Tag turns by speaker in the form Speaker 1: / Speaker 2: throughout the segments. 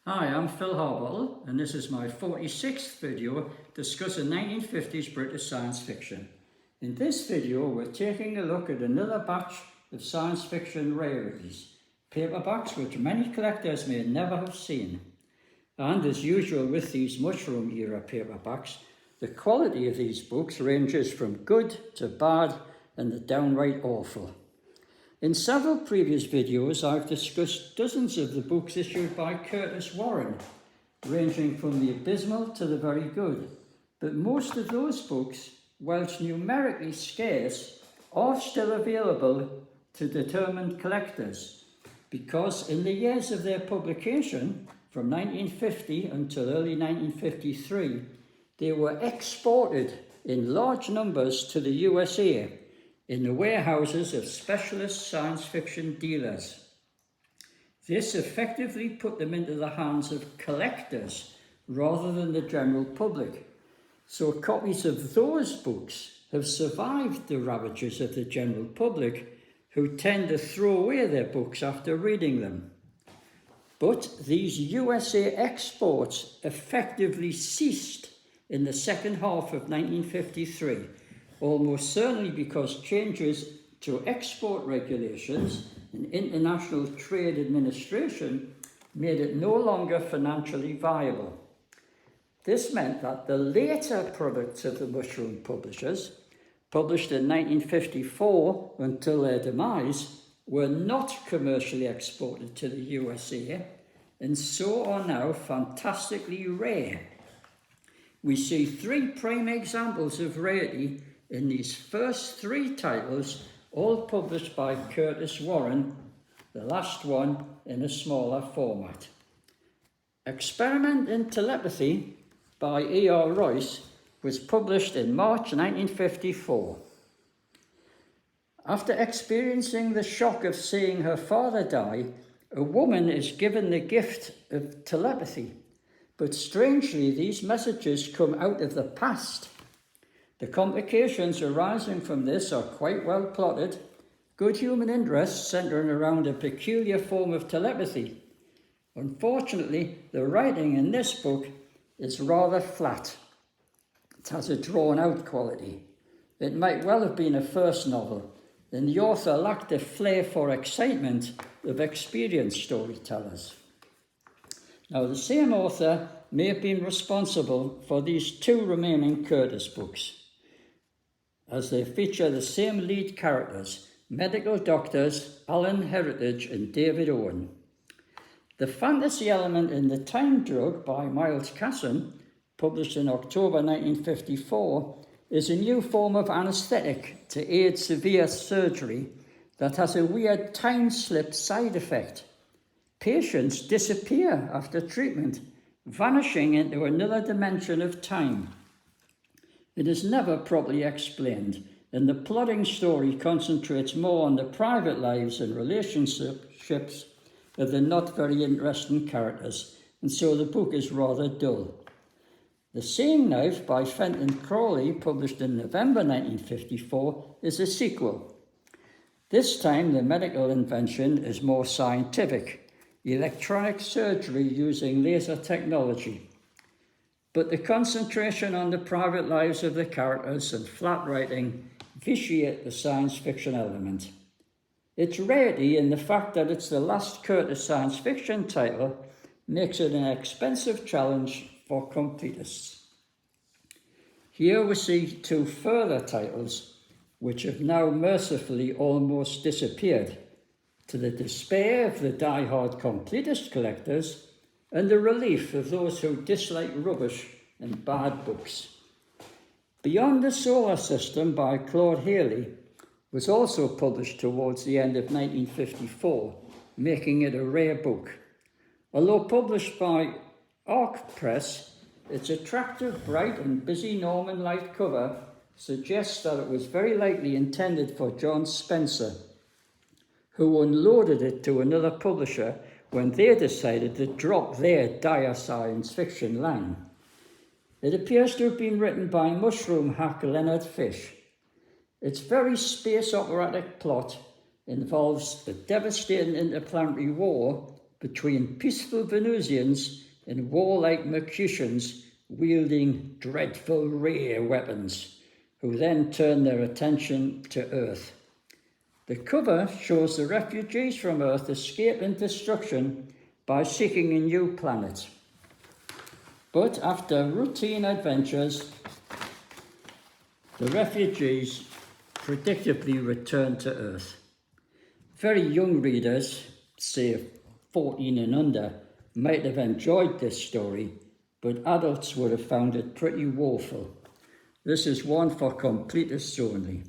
Speaker 1: Hi, I'm Phil Harbottle, and this is my 46th video discussing 1950s British science fiction. In this video, we're taking a look at another batch of science fiction rarities, paperbacks which many collectors may never have seen. And as usual with these mushroom era paperbacks, the quality of these books ranges from good to bad and the downright awful. In several previous videos, I've discussed dozens of the books issued by Curtis Warren, ranging from the abysmal to the very good. But most of those books, whilst numerically scarce, are still available to determined collectors, because in the years of their publication, from 1950 until early 1953, they were exported in large numbers to the USA, in the warehouses of specialist science fiction dealers. This effectively put them into the hands of collectors rather than the general public. So copies of those books have survived the ravages of the general public, who tend to throw away their books after reading them. But these USA exports effectively ceased in the second half of 1953, almost certainly because changes to export regulations and international trade administration made it no longer financially viable. This meant that the later products of the mushroom publishers, published in 1954 until their demise, were not commercially exported to the USA and so are now fantastically rare. We see three prime examples of rarity in these first three titles, all published by Curtis Warren, the last one in a smaller format. Experiment in Telepathy by E.R. Royce was published in March 1954. After experiencing the shock of seeing her father die, a woman is given the gift of telepathy. But strangely, these messages come out of the past. The complications arising from this are quite well plotted, good human interests centering around a peculiar form of telepathy. Unfortunately, the writing in this book is rather flat. It has a drawn-out quality. It might well have been a first novel, and the author lacked the flair for excitement of experienced storytellers. Now, the same author may have been responsible for these two remaining Curtis books, as they feature the same lead characters, medical doctors Alan Heritage and David Owen. The fantasy element in The Time Drug by Miles Casson, published in October 1954, is a new form of anaesthetic to aid severe surgery that has a weird time slip side effect. Patients disappear after treatment, vanishing into another dimension of time. It is never properly explained, and the plodding story concentrates more on the private lives and relationships of the not very interesting characters, and so the book is rather dull. The Seeing Knife by Fenton Crawley, published in November 1954, is a sequel. This time the medical invention is more scientific, electronic surgery using laser technology. But the concentration on the private lives of the characters and flat writing vitiate the science fiction element. Its rarity in the fact that it's the last Curtis science fiction title makes it an expensive challenge for completists. Here we see two further titles which have now mercifully almost disappeared, to the despair of the die-hard completist collectors and the relief of those who dislike rubbish and bad books. Beyond the Solar System by Claude Haley was also published towards the end of 1954, making it a rare book. Although published by Arc Press, its attractive, bright and busy Norman light cover suggests that it was very likely intended for John Spencer, who unloaded it to another publisher when they decided to drop their dire science fiction line. It appears to have been written by mushroom hack Leonard Fish. Its very space operatic plot involves a devastating interplanetary war between peaceful Venusians and warlike Mercutians wielding dreadful ray weapons, who then turn their attention to Earth. The cover shows the refugees from Earth escaping destruction by seeking a new planet. But after routine adventures, the refugees predictably return to Earth. Very young readers, say 14 and under, might have enjoyed this story, but adults would have found it pretty woeful. This is one for completists only.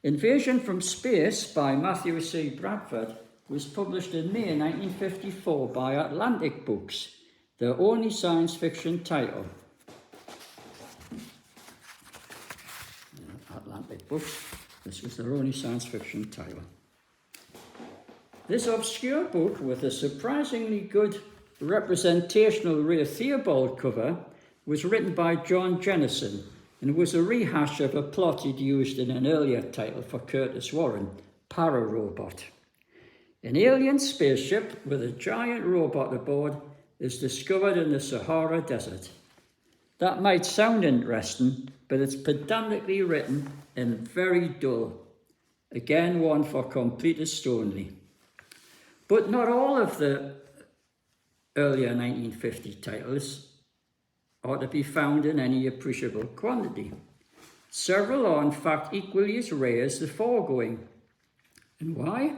Speaker 1: Invasion from Space by Matthew C. Bradford was published in May 1954 by Atlantic Books, their only science fiction title. Atlantic Books, this was their only science fiction title. This obscure book, with a surprisingly good representational Ray Theobald cover, was written by John Jennison and was a rehash of a plot he'd used in an earlier title for Curtis Warren, Para-Robot. An alien spaceship with a giant robot aboard is discovered in the Sahara Desert. That might sound interesting, but it's pedantically written and very dull. Again, one for completists only. But not all of the earlier 1950 titles are to be found in any appreciable quantity. Several are in fact equally as rare as the foregoing. And why?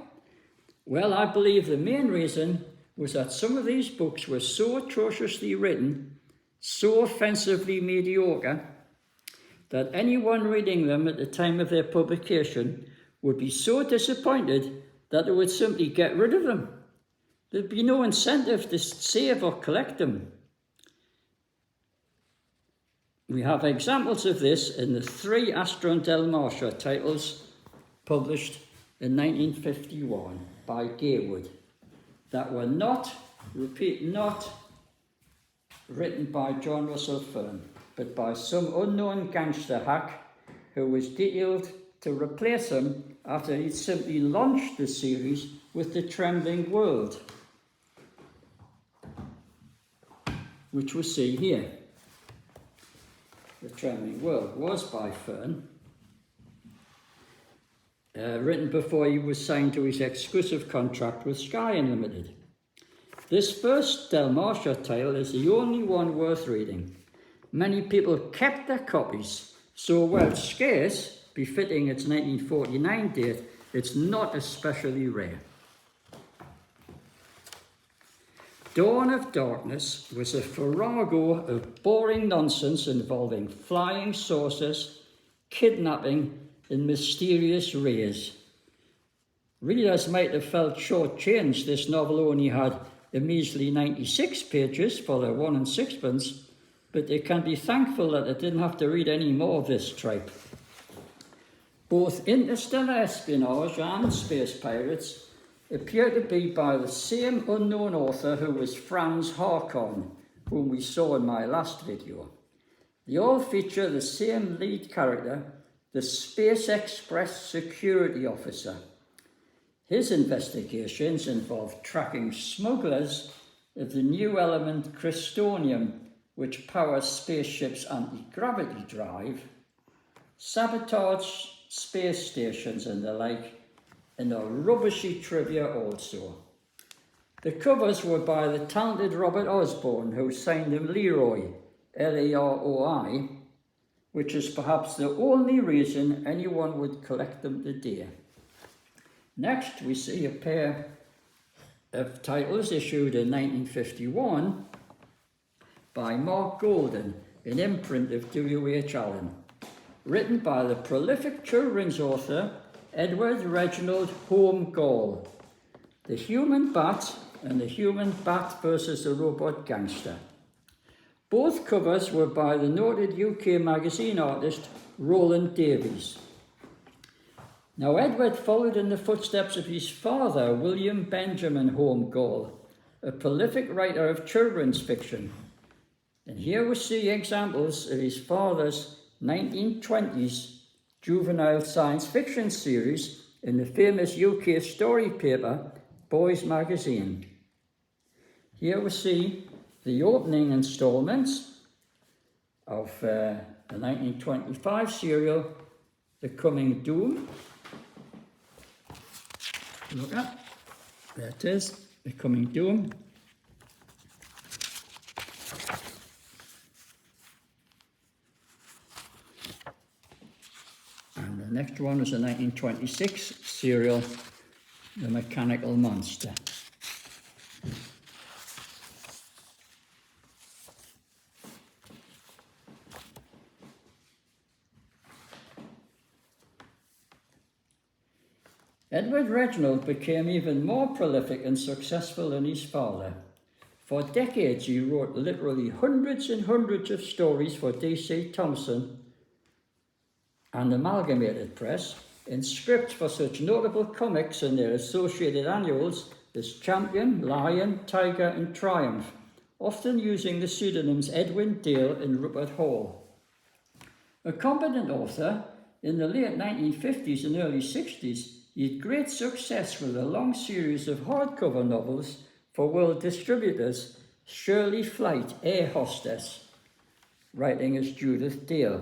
Speaker 1: Well, I believe the main reason was that some of these books were so atrociously written, so offensively mediocre, that anyone reading them at the time of their publication would be so disappointed that they would simply get rid of them. There'd be no incentive to save or collect them. We have examples of this in the 3 Astron Del Marcia titles published in 1951 by Gaywood that were not, repeat, not written by John Russell Fearn, but by some unknown gangster hack who was detailed to replace him after he'd simply launched the series with The Trembling World, which we see here. The Trembling World was by Fearn, written before he was signed to his exclusive contract with Sky Unlimited. This first Del Marcia title is the only one worth reading. Many people kept their copies, so while scarce, befitting its 1949 date, it's not especially rare. Dawn of Darkness was a farrago of boring nonsense involving flying saucers, kidnapping, and mysterious rays. Readers might have felt shortchanged. This novel only had a measly 96 pages for their 1 6pence, but they can be thankful that they didn't have to read any more of this tripe. Both interstellar espionage and space pirates appear to be by the same unknown author who was Franz Harkon, whom we saw in my last video. They all feature the same lead character, the Space Express security officer. His investigations involve tracking smugglers of the new element crystonium, which powers spaceships' anti-gravity drive, sabotage space stations and the like, and a rubbishy trivia also. The covers were by the talented Robert Osborne, who signed them Leroy, L-E-R-O-I, which is perhaps the only reason anyone would collect them today. Next, we see a pair of titles issued in 1951 by Mark Golden, an imprint of W.H. Allen, written by the prolific children's author Edward Reginald Home Gall, The Human Bat and the Human Bat versus the Robot Gangster. Both covers were by the noted UK magazine artist Roland Davies. Now, Edward followed in the footsteps of his father, William Benjamin Home Gall, a prolific writer of children's fiction. And here we see examples of his father's 1920s juvenile science fiction series in the famous UK story paper, Boys Magazine. Here we see the opening instalments of the 1925 serial, The Coming Doom. Look at, there it is, The Coming Doom. And the next one is a 1926 serial, The Mechanical Monster. Edward Reginald became even more prolific and successful than his father. For decades he wrote literally hundreds and hundreds of stories for D.C. Thomson and Amalgamated Press in scripts for such notable comics and their associated annuals as Champion, Lion, Tiger and Triumph, often using the pseudonyms Edwin Dale and Rupert Hall. A competent author, in the late 1950s and early 60s, he had great success with a long series of hardcover novels for world distributors, Shirley Flight, Air Hostess, writing as Judith Dale.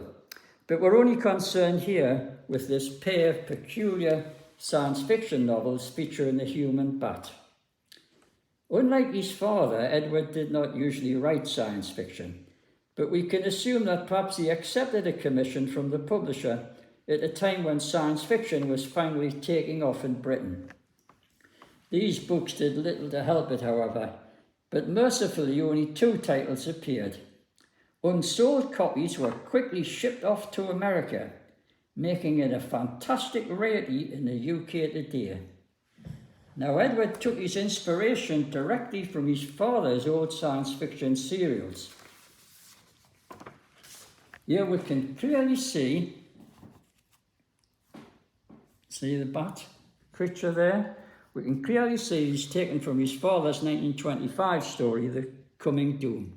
Speaker 1: But we're only concerned here with this pair of peculiar science fiction novels featuring the human bat. Unlike his father, Edward did not usually write science fiction, but we can assume that perhaps he accepted a commission from the publisher at a time when science fiction was finally taking off in Britain. These books did little to help it, however, but mercifully only 2 titles appeared. Unsold copies were quickly shipped off to America, making it a fantastic rarity in the UK today. Now, Edward took his inspiration directly from his father's old science fiction serials. Here we can clearly see the bat creature there? We can clearly see he's taken from his father's 1925 story, The Coming Doom.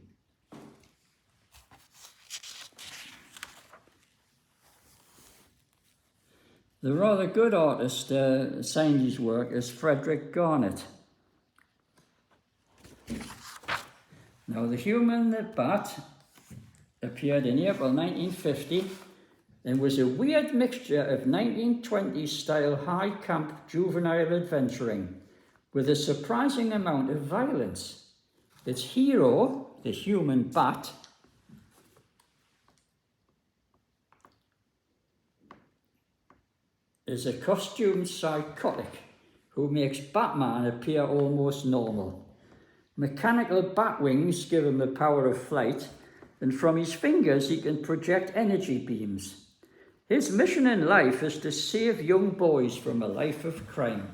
Speaker 1: The rather good artist signed his work as Frederick Garnett. Now, the human bat appeared in April 1950 and was a weird mixture of 1920s-style high-camp juvenile adventuring with a surprising amount of violence. Its hero, the human bat, is a costumed psychotic who makes Batman appear almost normal. Mechanical bat wings give him the power of flight, and from his fingers he can project energy beams. His mission in life is to save young boys from a life of crime.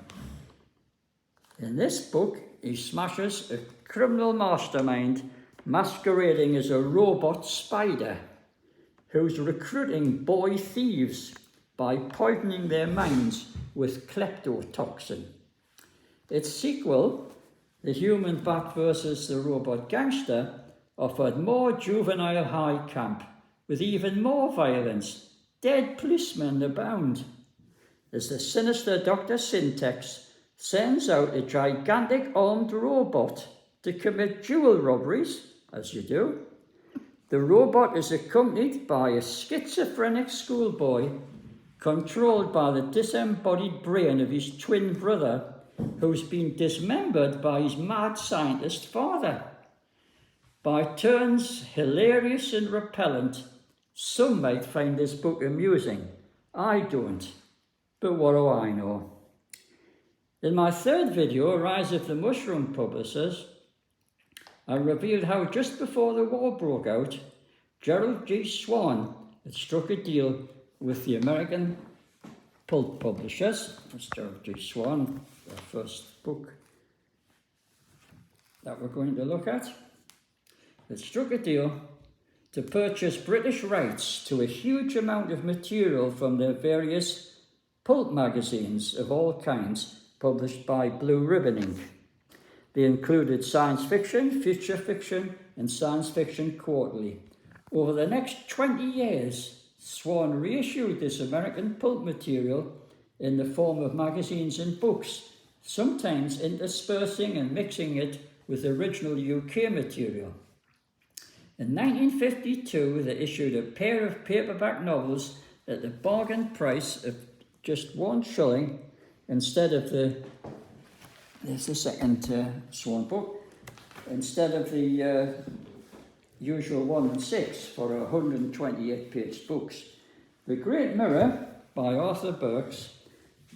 Speaker 1: In this book, he smashes a criminal mastermind masquerading as a robot spider who's recruiting boy thieves by poisoning their minds with kleptotoxin. Its sequel, The Human Bat versus the Robot Gangster, offered more juvenile high camp with even more violence. Dead policemen abound as the sinister Dr. Syntax sends out a gigantic armed robot to commit jewel robberies, as you do. The robot is accompanied by a schizophrenic schoolboy controlled by the disembodied brain of his twin brother, who's been dismembered by his mad scientist father. By turns hilarious and repellent, some might find this book amusing. I don't, but what do I know? In my third video, Rise of the Mushroom Publishers, I revealed how just before the war broke out, Gerald G. Swan had struck a deal with the American pulp publishers. That's Gerald G. Swan, the first book that we're going to look at. Had struck a deal to purchase British rights to a huge amount of material from their various pulp magazines of all kinds published by Blue Ribbon Inc. They included Science Fiction, Future Fiction, and Science Fiction Quarterly. Over the next 20 years, Swan reissued this American pulp material in the form of magazines and books, sometimes interspersing and mixing it with original UK material. In 1952, they issued a pair of paperback novels at the bargain price of just 1 shilling instead of there's the second Swan book, instead of the usual 1 and 6 for 128-page books. The Great Mirror by Arthur Burks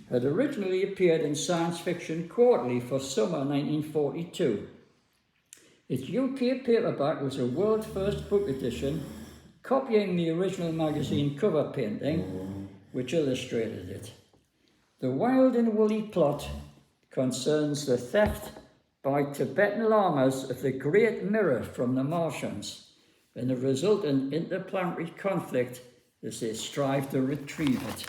Speaker 1: had originally appeared in Science Fiction Quarterly for summer 1942. Its UK paperback was a world first book edition, copying the original magazine cover painting, which illustrated it. The wild and woolly plot concerns the theft by Tibetan lamas of the Great Mirror from the Martians and the resultant interplanetary conflict as they strive to retrieve it.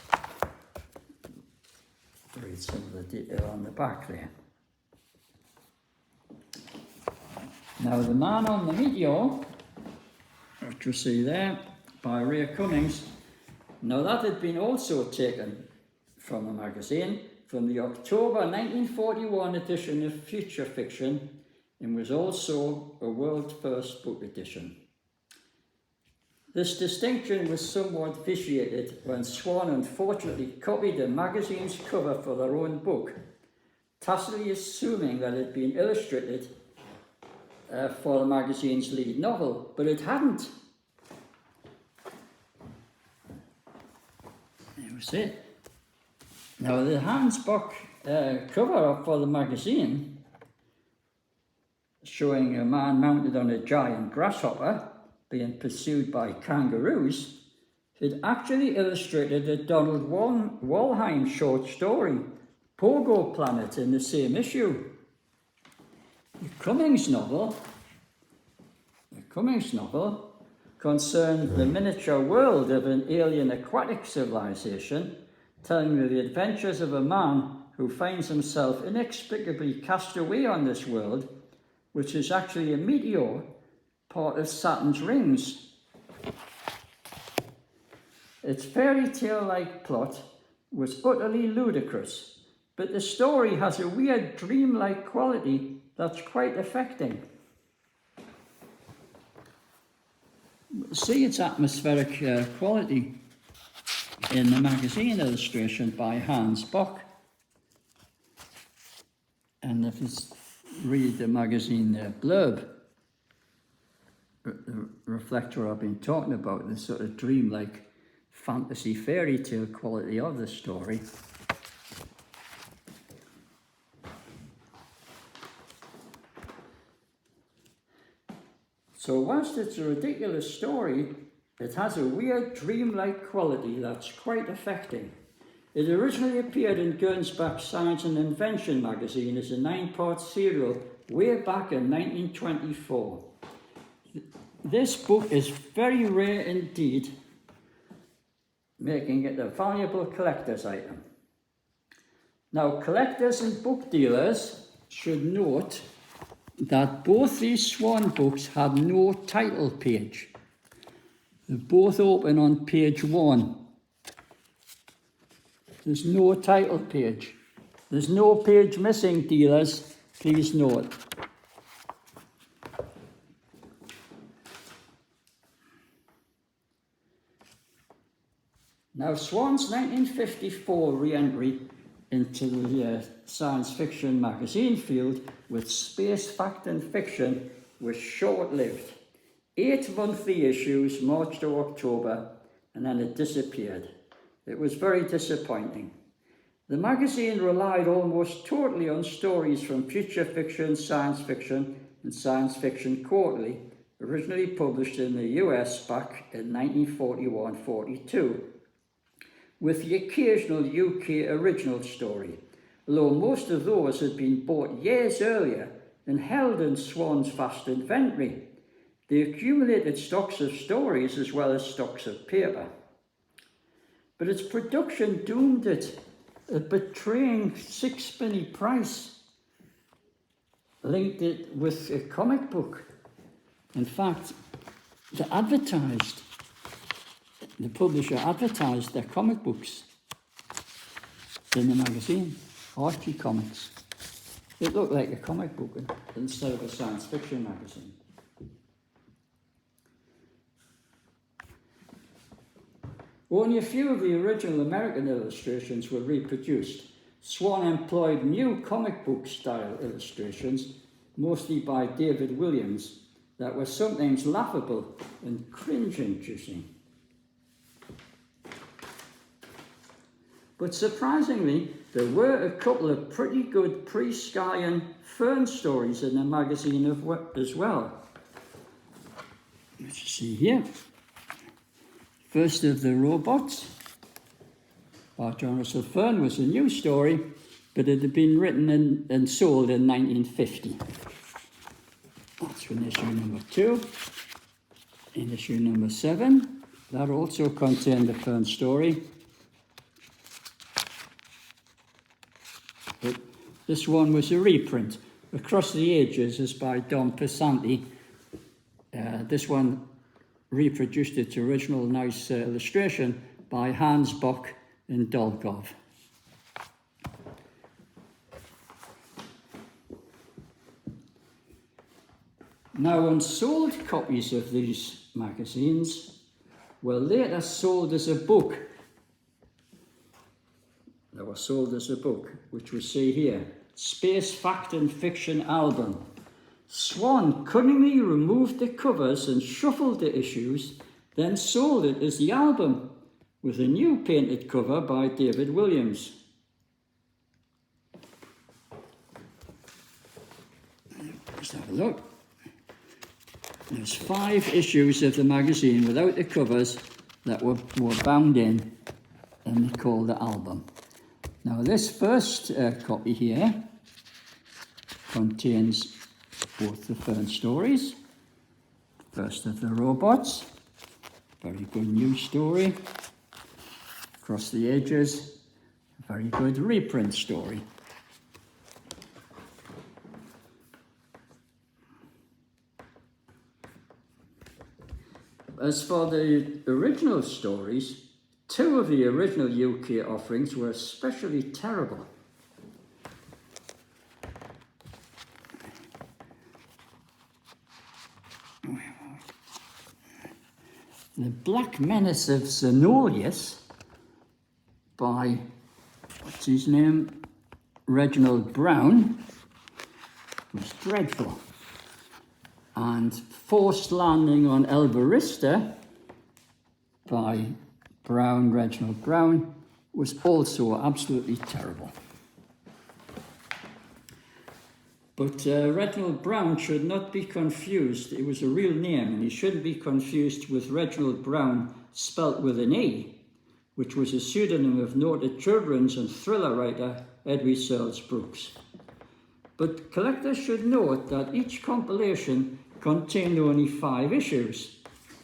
Speaker 1: Read some of the detail on the back there. Now, The Man on the Meteor, which you see there, by Ray Cummings. Now, that had been also taken from the magazine, from the October 1941 edition of Future Fiction, and was also a world first book edition. This distinction was somewhat vitiated when Swan unfortunately copied the magazine's cover for their own book, tacitly assuming that it had been illustrated for the magazine's lead novel, but it hadn't. That was it. Now, the Hans Bock cover for the magazine, showing a man mounted on a giant grasshopper being pursued by kangaroos, had actually illustrated a Donald Wollheim short story, Pogo Planet, in the same issue. The Cummings novel concerned the miniature world of an alien aquatic civilization, telling of the adventures of a man who finds himself inexplicably cast away on this world, which is actually a meteor, part of Saturn's rings. Its fairy tale-like plot was utterly ludicrous, but the story has a weird dream-like quality that's quite affecting. See its atmospheric quality in the magazine illustration by Hans Bock. And if you read the magazine blurb, the reflector I've been talking about, the sort of dreamlike fantasy fairy tale quality of the story. So whilst it's a ridiculous story, it has a weird dreamlike quality that's quite affecting. It originally appeared in Gernsback's Science and Invention magazine as a 9-part serial way back in 1924. This book is very rare indeed, making it a valuable collector's item. Now, collectors and book dealers should note that both these Swan books had no title page. They both open on page 1. There's no title page. There's no page missing, dealers, please note. Now, Swan's 1954 re-entry into the science fiction magazine field with space fact and fiction was short-lived. 8 monthly issues, March to October, and then it disappeared. It was very disappointing. The magazine relied almost totally on stories from Future Fiction, Science Fiction, and Science Fiction Quarterly, originally published in the US back in 1941-42. with the occasional UK original story, although most of those had been bought years earlier and held in Swan's vast inventory. They accumulated stocks of stories as well as stocks of paper. But its production doomed it, a betraying sixpenny price linked it with a comic book. In fact, the publisher advertised their comic books in the magazine, Archie Comics. It looked like a comic book instead of a science fiction magazine. Only a few of the original American illustrations were reproduced. Swan employed new comic book style illustrations, mostly by David Williams, that were sometimes laughable and cringe-inducing. But surprisingly, there were a couple of pretty good pre-Skyen fern stories in the magazine as well. Let's see here. First of the Robots by John Russell Fern was a new story, but it had been written and sold in 1950. That's from issue number 2. In issue number 7, that also contained the Fern story. But this one was a reprint. Across the Ages is by Don Pesanti. This one reproduced its original nice illustration by Hans Bock and Dolgov. Now, unsold copies of these magazines were later sold as a book. They were sold as a book, which we see here. Space Fact and Fiction Album. Swan cunningly removed the covers and shuffled the issues, then sold it as the album, with a new painted cover by David Williams. Let's have a look. There's 5 issues of the magazine without the covers that were bound in, and they called the album. Now this first copy here contains both the Fern stories. First of the Robots, very good new story. Across the Ages, a very good reprint story. As for the original stories, 2 of the original UK offerings were especially terrible. The Black Menace of Xenolius by, what's his name, Reginald Brown, was dreadful. And Forced Landing on Elbarista by Reginald Brown, was also absolutely terrible. But Reginald Brown should not be confused. It was a real name, and he shouldn't be confused with Reginald Brown, spelt with an E, which was a pseudonym of noted children's and thriller writer Edwy Searles Brooks. But collectors should note that each compilation contained only 5 issues.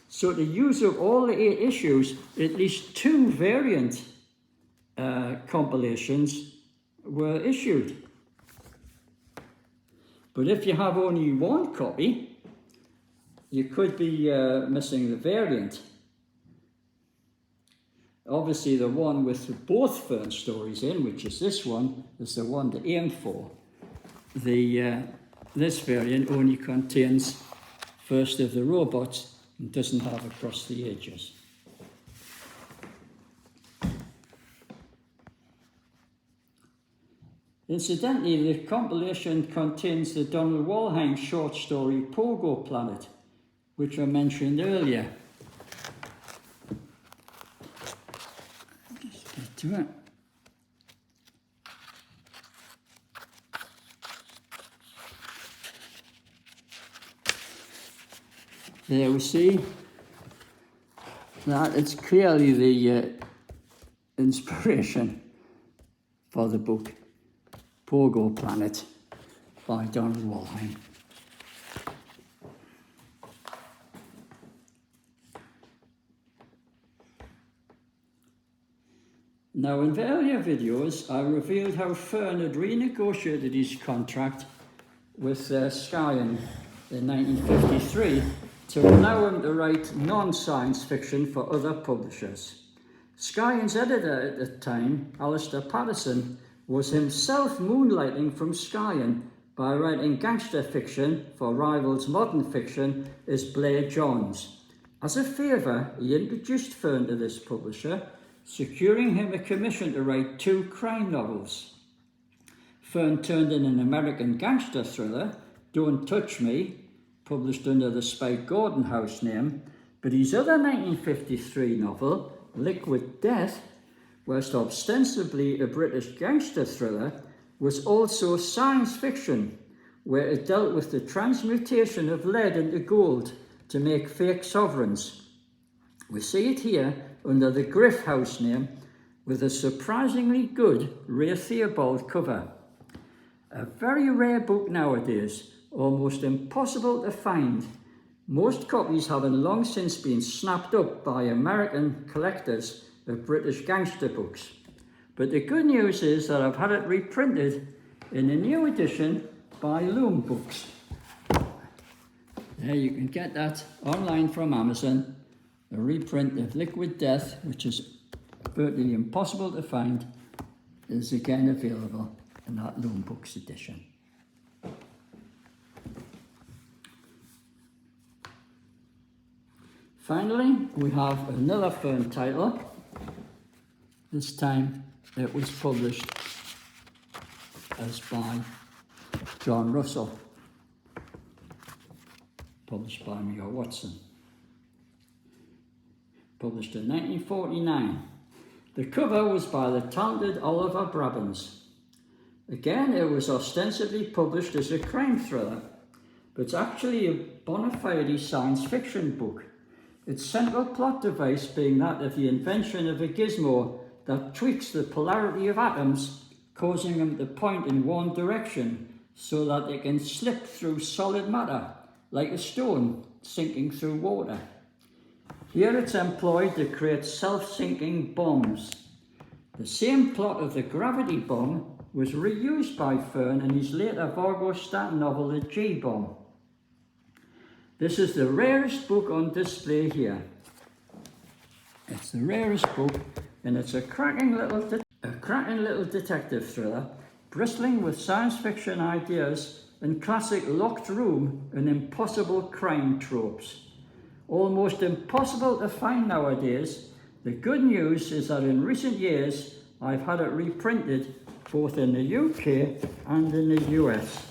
Speaker 1: So to use up all the 8 issues, at least 2 variant compilations were issued. But if you have only 1 copy, you could be missing the variant. Obviously, the one with both Fern stories in, which is this one, is the one to aim for. This variant only contains First of the Robots and doesn't have Across the Ages. Incidentally, the compilation contains the Donald Walheim short story Pogo Planet, which I mentioned earlier. Just get to it. There we see that it's clearly the inspiration for the book Pogo Planet by Donald Walheim. Now, in the earlier videos, I revealed how Fern had renegotiated his contract with Skyen in 1953 to allow him to write non-science fiction for other publishers. Skyen's editor at the time, Alistair Patterson, was himself moonlighting from Skyen by writing gangster fiction for rivals modern fiction as Blair Johns. As a favour, he introduced Fern to this publisher, securing him a commission to write 2 crime novels. Fern turned in an American gangster thriller, Don't Touch Me, published under the Spike Gordon House name, but his other 1953 novel, Liquid Death, whilst ostensibly a British gangster thriller, was also science fiction, where it dealt with the transmutation of lead into gold to make fake sovereigns. We see it here under the Griff House name with a surprisingly good Ray Theobald cover. A very rare book nowadays, almost impossible to find, most copies having long since been snapped up by American collectors of British gangster books. But the good news is that I've had it reprinted in a new edition by Loom Books. There you can get that online from Amazon. A reprint of Liquid Death, which is virtually impossible to find, is again available in that Loom Books edition. Finally, we have another Fern title. This time it was published as by John Russell, published by Mio Watson. Published in 1949. The cover was by the talented Oliver Brabbins. Again, it was ostensibly published as a crime thriller, but it's actually a bona fide science fiction book. Its central plot device being that of the invention of a gizmo that tweaks the polarity of atoms, causing them to point in one direction so that they can slip through solid matter, like a stone sinking through water. Here it's employed to create self-sinking bombs. The same plot of the gravity bomb was reused by Fern in his later Vargo Stanton novel, The G-Bomb. This is the rarest book on display here. It's the rarest book, and it's a cracking little detective thriller, bristling with science fiction ideas and classic locked room and impossible crime tropes. Almost impossible to find nowadays. The good news is that in recent years I've had it reprinted both in the UK and in the US.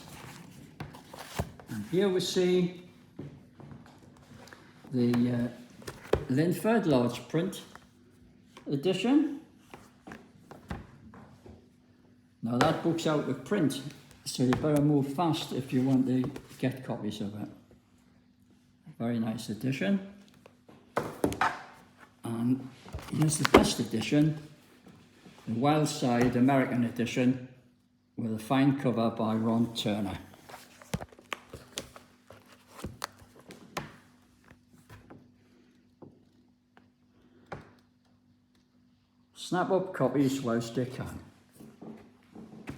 Speaker 1: And here we see the Linford large print edition. Now that book's out of print, so you better move fast if you want to get copies of it. Very nice edition. And here's the best edition, the Wild Side American edition, with a fine cover by Ron Turner. Snap up copies whilst you can.